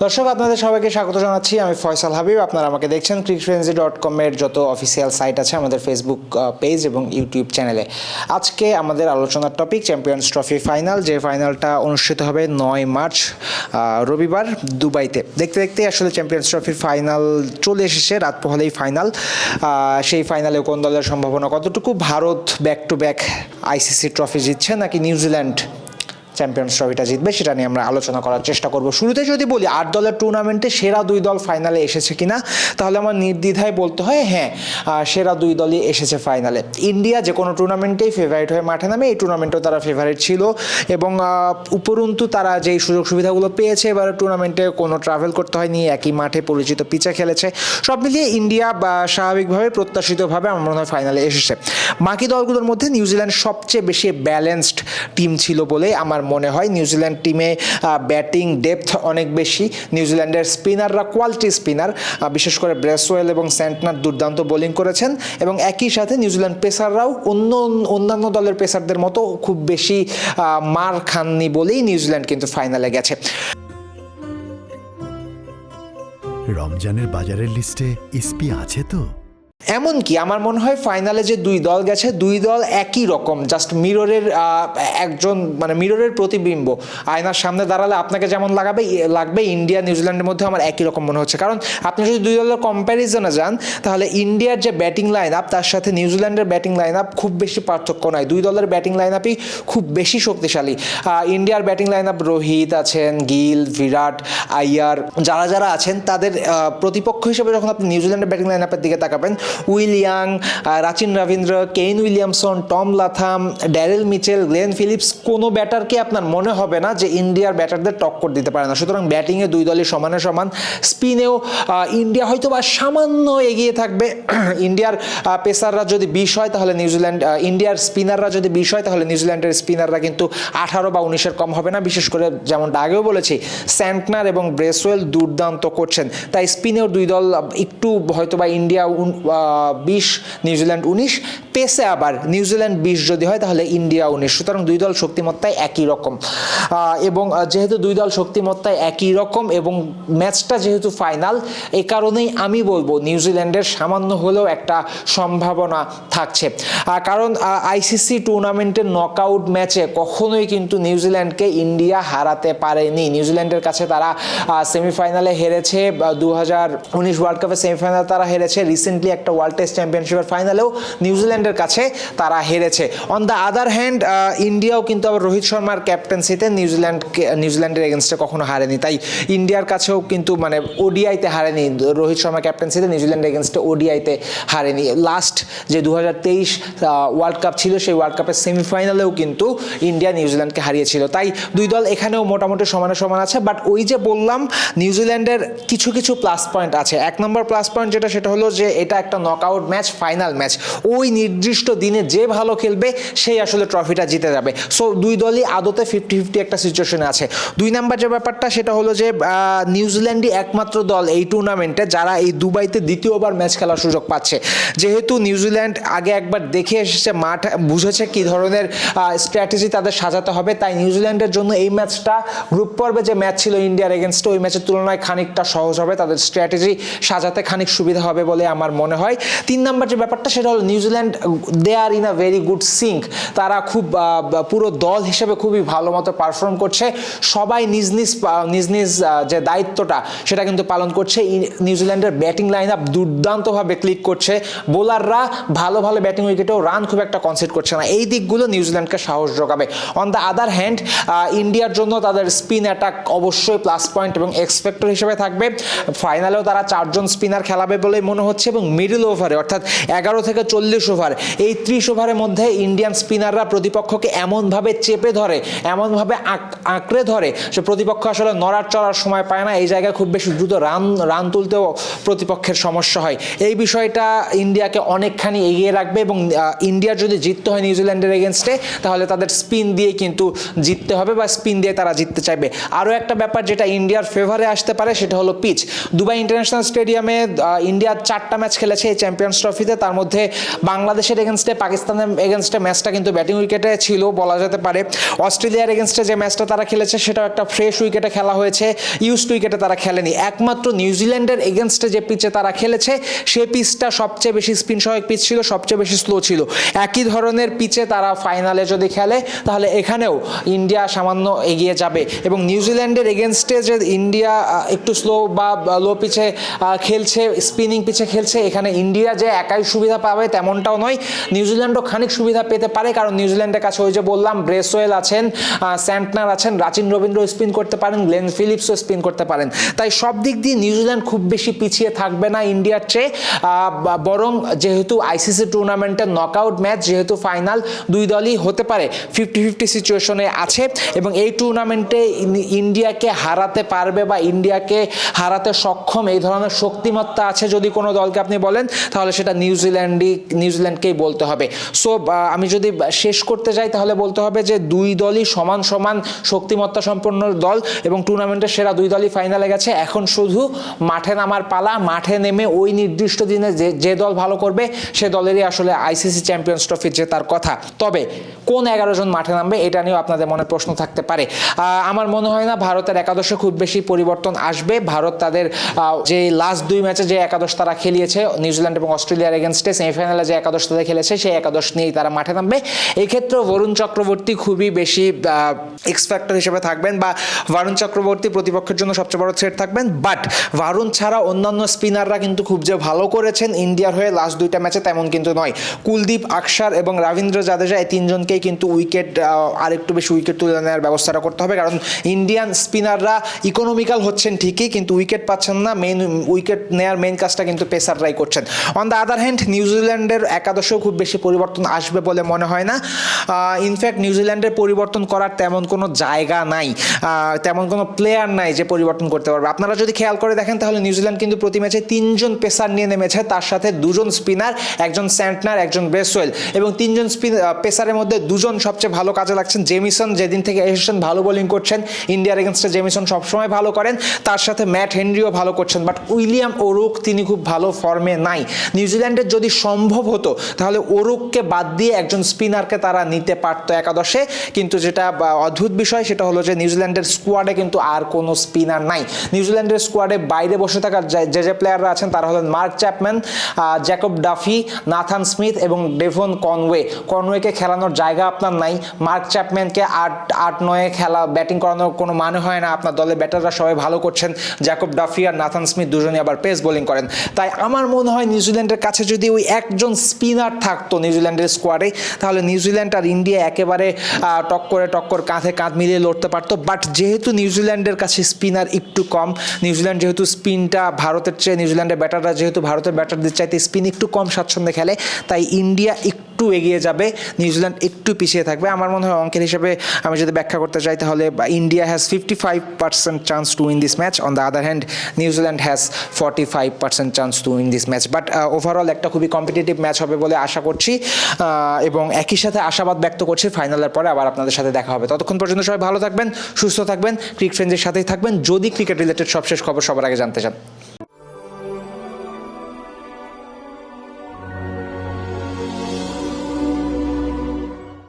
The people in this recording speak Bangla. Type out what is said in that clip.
দর্শক আপনাদের সবাইকে স্বাগত জানাচ্ছি। আমি ফয়সাল হাবিব। আপনারা আমাকে দেখছেন crickfrenzy.com এর যত অফিসিয়াল সাইট আছে, আমাদের ফেসবুক পেজ এবং ইউটিউব চ্যানেলে। আজকে আমাদের আলোচনার টপিক চ্যাম্পিয়ন্স ট্রফি ফাইনাল, যে ফাইনালটা অনুষ্ঠিত হবে 9 মার্চ রবিবার দুবাইতে। দেখতে দেখতে আসলে চ্যাম্পিয়ন্স ট্রফির ফাইনাল চলে এসেছে, রাত পোহালেই ফাইনাল। সেই ফাইনালে কোন দলের সম্ভাবনা কতটুকু? Bharat back to back ICC trophy জিতছে নাকি নিউজিল্যান্ড চ্যাম্পিয়ন্স ট্রফিটা জিতবে, সেটা নিয়ে আমরা আলোচনা করার চেষ্টা করব। শুরুতে যদি বলি 8 দলের টুর্নামেন্টে সেরা 2 দল ফাইনালে এসেছে কিনা, তাহলে আমার নির্দ্বিধায় বলতে হয় হ্যাঁ, সেরা 2 দলই এসেছে ফাইনালে। ইন্ডিয়া যে কোনো টুর্নামেন্টেই ফেভারিট হয়ে মাঠে নামে, এই টুর্নামেন্টেও তারা ফেভারিট ছিল এবং উপরন্তু তারা যেই সুযোগ সুবিধাগুলো পেয়েছে এবারে টুর্নামেন্টে কোনো ট্রাভেল করতে হয়নি, একই মাঠে পরিচিত পিচে খেলেছে। সব মিলিয়ে ইন্ডিয়া স্বাভাবিকভাবে প্রত্যাশিতভাবে আমার মনে হয় ফাইনালে এসেছে। বাকি দলগুলোর মধ্যে নিউজিল্যান্ড সবচেয়ে বেশি ব্যালেন্সড টিম ছিল বলে আমার মনে হয়। নিউজিল্যান্ড টিমে ব্যাটিং ডেপথ অনেক বেশি। নিউজিল্যান্ডের স্পিনাররা কোয়ালিটি স্পিনার, বিশেষ করে ব্রেসওয়েল এবং স্যান্টনার দুর্দান্ত বোলিং করেছেন এবং একই সাথে নিউজিল্যান্ড পেসাররাও অন্যান্য দলের পেসারদের মতো খুব বেশি মার খাননি বলেই নিউজিল্যান্ড কিন্তু ফাইনালে গেছে। রমজানের বাজারের লিস্টে ইসপি আছে তো? এমনকি আমার মনে হয় ফাইনালে যে 2 দল গেছে, 2 দল একই রকম, জাস্ট মিররের মিররের প্রতিবিম্ব। আয়নার সামনে দাঁড়ালে আপনাকে যেমন লাগবে ইন্ডিয়া নিউজিল্যান্ডের মধ্যে আমার একই রকম মনে হচ্ছে। কারণ আপনি যদি 2 দলের কম্প্যারিজনে যান, তাহলে ইন্ডিয়ার যে ব্যাটিং লাইন আপ তার সাথে নিউজিল্যান্ডের ব্যাটিং লাইন আপ খুব বেশি পার্থক্য নয়। 2 দলের ব্যাটিং লাইন আপই খুব বেশি শক্তিশালী। ইন্ডিয়ার ব্যাটিং লাইন আপ রোহিত আছেন, গিল, বিরাট, আইয়ার, যারা আছেন তাদের প্রতিপক্ষ হিসেবে যখন আপনি নিউজিল্যান্ডের ব্যাটিং লাইন আপের দিকে তাকাবেন, উইলিয়াং, Rachin Ravindra, Kane Williamson, Tom Latham, Daryl Mitchell, Glenn Phillips, কোনো ব্যাটারকে আপনার মনে হবে না যে ইন্ডিয়ার ব্যাটারদের টক্কর দিতে পারে না। সুতরাং ব্যাটিংয়ে 2 দলই সমানে সমান। স্পিনেও ইন্ডিয়া হয়তো বা সামান্য এগিয়ে থাকবে। ইন্ডিয়ার পেসাররা যদি 20 হয় তাহলে ইন্ডিয়ার স্পিনাররা যদি 20 হয় তাহলে নিউজিল্যান্ডের স্পিনাররা কিন্তু 18 বা 19-এর কম হবে না। বিশেষ করে যেমনটা আগেও বলেছি, স্যান্টনার এবং ব্রেসওয়েল দুর্দান্ত করছেন, তাই স্পিনেও 2 দল একটু হয়তো বা ইন্ডিয়া 20, নিউজিল্যান্ড 19, পেসে আবার নিউজিল্যান্ড 20 যদি হয় তাহলে ইন্ডিয়া 19। সুতরাং 2 দল শক্তিমত্তায় একই রকম এবং যেহেতু 2 দল শক্তিমত্তায় একই রকম এবং ম্যাচটা যেহেতু ফাইনাল, এই কারণেই আমি বলবো নিউজিল্যান্ডের সামান্য হলেও একটা সম্ভাবনা থাকছে। কারণ আইসিসি টুর্নামেন্টের নকআউট ম্যাচে কখনোই কিন্তু নিউজিল্যান্ডকে ইন্ডিয়া হারাতে পারেনি। নিউজিল্যান্ডের কাছে তারা সেমিফাইনালে হেরেছে, 2019 ওয়ার্ল্ড কাপের সেমিফাইনালে তারা হেরেছে, রিসেন্টলি একটা ওয়ার্ল্ড টেস্ট চ্যাম্পিয়নশিপের ফাইনালেও নিউজিল্যান্ডের কাছে তারা হেরেছে। অন দ্য আদার হ্যান্ড ইন্ডিয়াও কিন্তু আবার রোহিত শর্মার ক্যাপ্টেন্সিতে নিউজিল্যান্ডের এগেনস্টে কখনো হারেনি, তাই ইন্ডিয়ার কাছেও কিন্তু ওডিআইতে হারেনি। রোহিত শর্মার ক্যাপ্টেন্সিতে নিউজিল্যান্ডের এগেনস্টে ওডিআইতে হারেনি। লাস্ট যে 2023 ওয়ার্ল্ড কাপ ছিল, সেই ওয়ার্ল্ড কাপের সেমিফাইনালেও কিন্তু ইন্ডিয়া নিউজিল্যান্ডকে হারিয়েছিল। তাই 2 দল এখানেও মোটামুটি সমানে সমান আছে। বাট ওই যে বললাম, নিউজিল্যান্ডের কিছু প্লাস পয়েন্ট আছে। 1 নম্বর প্লাস পয়েন্ট সেটা হলো যে এটা একটা নকআউট ম্যাচ, ফাইনাল ম্যাচ। ওই নির্দিষ্ট দিনে যে ভালো খেলবে সেই আসলে ট্রফিটা জিতে যাবে। সো 2 দলই আদতে 50-50 একটা সিচুয়েশনে আছে। 2 নাম্বার যে ব্যাপারটা সেটা হলো যে নিউজিল্যান্ডই একমাত্র দল এই টুর্নামেন্টে যারা এই দুবাইতে দ্বিতীয়বার ম্যাচ খেলার সুযোগ পাচ্ছে। যেহেতু নিউজিল্যান্ড আগে একবার দেখে এসেছে, মাঠ বুঝেছে কি ধরনের স্ট্র্যাটেজি তাদের সাজাতে হবে, তাই নিউজিল্যান্ডের জন্য এই ম্যাচটা গ্রুপ পর্বে যে ম্যাচ ছিল ইন্ডিয়ার এগেনস্টে, ওই ম্যাচের তুলনায় খানিকটা সহজ হবে, তাদের স্ট্র্যাটেজি সাজাতে খানিক সুবিধা হবে বলে আমার মনে হয়। 3 নাম্বার যে ব্যাপারটা সেটা হলো New Zealand they are in a very good sync. তারা খুব পুরো দল হিসেবে খুবই ভালো মতো পারফর্ম করছে। সবাই নিজ নিজ যে দায়িত্বটা সেটা কিন্তু পালন করছে। নিউজিল্যান্ডের ব্যাটিং লাইন আপ দুর্দান্তভাবে ক্লিক করছে। বোলাররা ভালো ব্যাটিং উইকেটেও রান খুব একটা কনসিড করছে না। এই দিকগুলো নিউজিল্যান্ডকে সাহস যোগাবে। অন দ্য আদার হ্যান্ড ইন্ডিয়ার জন্য তাদের স্পিন অ্যাটাক অবশ্যই প্লাস পয়েন্ট এবং এক্সপেক্টর হিসেবে থাকবে। ফাইনালেও তারা 4 জন স্পিনার খেলাবে বলে মনে হচ্ছে এবং মিডল ওভারে অর্থাৎ 11 থেকে 40 ওভার, এই 30 ওভারের মধ্যে ইন্ডিয়ান স্পিনাররা প্রতিপক্ষকে এমনভাবে চেপে ধরে, এমনভাবে আঁকড়ে ধরে সে প্রতিপক্ষ আসলে নড়ার চড়ার সময় পায় না। এই জায়গায় খুব বেশি দ্রুত রান তুলতেও প্রতিপক্ষের সমস্যা হয়। এই বিষয়টা ইন্ডিয়াকে অনেকখানি এগিয়ে রাখবে এবং ইন্ডিয়ার যদি জিততে হয় নিউজিল্যান্ডের এগেনস্টে, তাহলে তাদের স্পিন দিয়ে কিন্তু জিততে হবে বা স্পিন দিয়ে তারা জিততে চাইবে। আরও একটা ব্যাপার যেটা ইন্ডিয়ার ফেভারে আসতে পারে সেটা হলো পিচ। দুবাই ইন্টারন্যাশনাল স্টেডিয়ামে ইন্ডিয়া 4টা ম্যাচ খেলেছে গেছে এই চ্যাম্পিয়ন্স ট্রফিতে। তার মধ্যে বাংলাদেশের এগেনস্টে, পাকিস্তানের এগেনস্টে ম্যাচটা কিন্তু ব্যাটিং উইকেটে ছিল বলা যেতে পারে। অস্ট্রেলিয়ার এগেনস্টে যে ম্যাচটা তারা খেলেছে সেটাও একটা ফ্রেশ উইকেটে খেলা হয়েছে, ইউজড উইকেটে তারা খেলেনি। একমাত্র নিউজিল্যান্ডের এগেনস্টে যে পিচে তারা খেলেছে সেই পিচটা সবচেয়ে বেশি স্পিন সহায়ক পিচ ছিল, সবচেয়ে বেশি স্লো ছিল। একই ধরনের পিচে তারা ফাইনালে যদি খেলে তাহলে এখানেও ইন্ডিয়া সামান্য এগিয়ে যাবে। এবং নিউজিল্যান্ডের এগেনস্টে যে ইন্ডিয়া একটু স্লো বা লো পিচে খেলছে, স্পিনিং পিচে খেলছে, এখানে ইন্ডিয়া যে একাই সুবিধা পাবে তেমনটাও নয়, নিউজিল্যান্ডও খানিক সুবিধা পেতে পারে। কারণ নিউজিল্যান্ডের কাছে ওই যে বললাম ব্রেসওয়েল আছেন, স্যান্টনার আছেন, রাচিন রবীন্দ্র স্পিন করতে পারেন, গ্লেন ফিলিপসও স্পিন করতে পারেন। তাই সব দিক দিয়ে নিউজিল্যান্ড খুব বেশি পিছিয়ে থাকবে না ইন্ডিয়ার চেয়ে। বরং যেহেতু আইসিসি টুর্নামেন্টের নকআউট ম্যাচ, যেহেতু ফাইনাল দুই দলই হতে পারে, 50-50 সিচুয়েশনে আছে এবং এই টুর্নামেন্টে ইন্ডিয়াকে হারাতে পারবে বা ইন্ডিয়াকে হারাতে সক্ষম এই ধরনের শক্তিমত্তা আছে যদি কোনো দলকে আপনি বলেন তাহলে সেটা নিউজিল্যান্ডকেই বলতে হবে। সো আমি যদি শেষ করতে যাই তাহলে বলতে হবে যে দুই দলই সমান সমান শক্তিমত্তা সম্পন্ন দল এবং টুর্নামেন্টের সেরা দুই দলই ফাইনালে গেছে। এখন শুধু মাঠে নামার পালা। মাঠে নেমে ওই নির্দিষ্ট দিনে যে দল ভালো করবে সে দলেরই আসলে আইসিসি চ্যাম্পিয়ন্স ট্রফি জেতার কথা। তবে কোন 11 জন মাঠে নামবে এটা নিয়েও আপনাদের মনে প্রশ্ন থাকতে পারে। আমার মনে হয় না ভারতের একাদশে খুব বেশি পরিবর্তন আসবে। ভারত তাদের যে লাস্ট দুই ম্যাচে যে একাদশ তারা খেলিয়েছে নিউজিল্যান্ড এবং অস্ট্রেলিয়ার এগেনস্টে, সেমিফাইনালে যে একাদশ তাদের খেলেছে সেই একাদশ নিয়েই তারা মাঠে নামবে। এই ক্ষেত্রে বরুণ চক্রবর্তী খুবই বেশি এক্স ফ্যাক্টর হিসেবে থাকবেন বা বরুণ চক্রবর্তী প্রতিপক্ষের জন্য সবচেয়ে বড় থ্রেট থাকবেন। বাট বরুণ ছাড়া অন্যান্য স্পিনাররা কিন্তু খুব যে ভালো করেছেন ইন্ডিয়ার হয়ে লাস্ট দুইটা ম্যাচে তেমন কিন্তু নয়। কুলদীপ, আকসার এবং রবীন্দ্র জাদেজা এই তিনজনকেই কিন্তু আরেকটু বেশি উইকেট তুলে নেওয়ার ব্যবস্থাটা করতে হবে। কারণ ইন্ডিয়ান স্পিনাররা ইকোনমিক্যাল হচ্ছেন ঠিকই কিন্তু উইকেট পাচ্ছেন না। উইকেট নেওয়ার মেইন কাজটা কিন্তু পেসাররাই করছেন। অন দ্য আদার হ্যান্ড নিউজিল্যান্ডের একাদশেও খুব বেশি পরিবর্তন আসবে বলে মনে হয় না। ইনফ্যাক্ট নিউজিল্যান্ডের পরিবর্তন করার তেমন কোনো জায়গা নাই, তেমন কোনো প্লেয়ার নাই যে পরিবর্তন করতে পারবে। আপনারা যদি খেয়াল করে দেখেন তাহলে নিউজিল্যান্ড কিন্তু প্রতি ম্যাচে 3 জন পেসার নিয়ে নেমেছে, তার সাথে 2 জন স্পিনার, একজন স্যান্টনার, একজন ব্রেসওয়েল এবং 3 জন পেসারের মধ্যে 2 জন সবচেয়ে ভালো কাজে লাগছেন। জেমিসন যেদিন থেকে এসেছেন ভালো বোলিং করছেন, ইন্ডিয়ার এগেনস্টে জেমিসন সবসময় ভালো করেন, তার সাথে ম্যাট হেনরিও ভালো করছেন। বাট উইলিয়াম ওরুক তিনি খুব ভালো ফর্মে নাই। নিউজিল্যান্ডের যদি সম্ভব হতো তাহলে ওরুককে বাদ দিয়ে একজন স্পিনারকে তারা নিতে পারতো একাদশে, কিন্তু যেটা অদ্ভুত বিষয় সেটা হলো যে নিউজিল্যান্ডের স্কোয়াডে কিন্তু আর কোনো স্পিনার নাই। নিউজিল্যান্ডের স্কোয়াডে বাইরে বসে থাকা যে প্লেয়াররা আছেন তারা হলেন mark Chapman, Jacob Duffy, Nathan Smith এবং ডেভন কনওয়েকে খেলানোর জায়গা আপনার নাই। মার্ক চ্যাপম্যানকে 8-9 খেলা ব্যাটিং করানোর কোনো মানে হয় না। আপনার দলের ব্যাটাররা সবাই ভালো করছেন, জ্যাকব ডাফি আর নাথান স্মিথ দুজনই আবার পেস বোলিং করেন। তাই আমার মনে হয় নিউজিল্যান্ডের কাছে যদি ওই একজন স্পিনার থাকতো নিউজিল্যান্ডের স্কোয়াডে তাহলে নিউজিল্যান্ড আর ইন্ডিয়া একেবারে টক্কর কাঁধে কাঁধ মিলিয়ে লড়তে পারতো। বাট যেহেতু নিউজিল্যান্ডের কাছে স্পিনার একটু কম, নিউজিল্যান্ড যেহেতু স্পিনটা ভারতের চেয়ে, নিউজিল্যান্ডের ব্যাটাররা যেহেতু ভারতের ব্যাটারদের চাইতে স্পিন একটু কম স্বাচ্ছন্দ্যে খেলে, তাই ইন্ডিয়া একটু এগিয়ে যাবে, নিউজিল্যান্ড একটু পিছিয়ে থাকবে। আমার মনে হয় অঙ্কের হিসেবে আমি যদি ব্যাখ্যা করতে চাই তাহলে India has 55% chance to win this match, on the other hand New Zealand has 45% chance to win this match. But overall একটা খুবই কম্পিটিটিভ ম্যাচ হবে বলে আশা করছি এবং একই সাথে আশাবাদ ব্যক্ত করছি ফাইনালের পরে আবার আপনাদের সাথে দেখা হবে। ততক্ষণ পর্যন্ত সবাই ভালো থাকবেন, সুস্থ থাকবেন, ক্রিক ফ্রেন্ডসের সাথেই থাকবেন। যদি ক্রিকেট রিলেটেড সবশেষ খবর সবার আগে জানতে চান।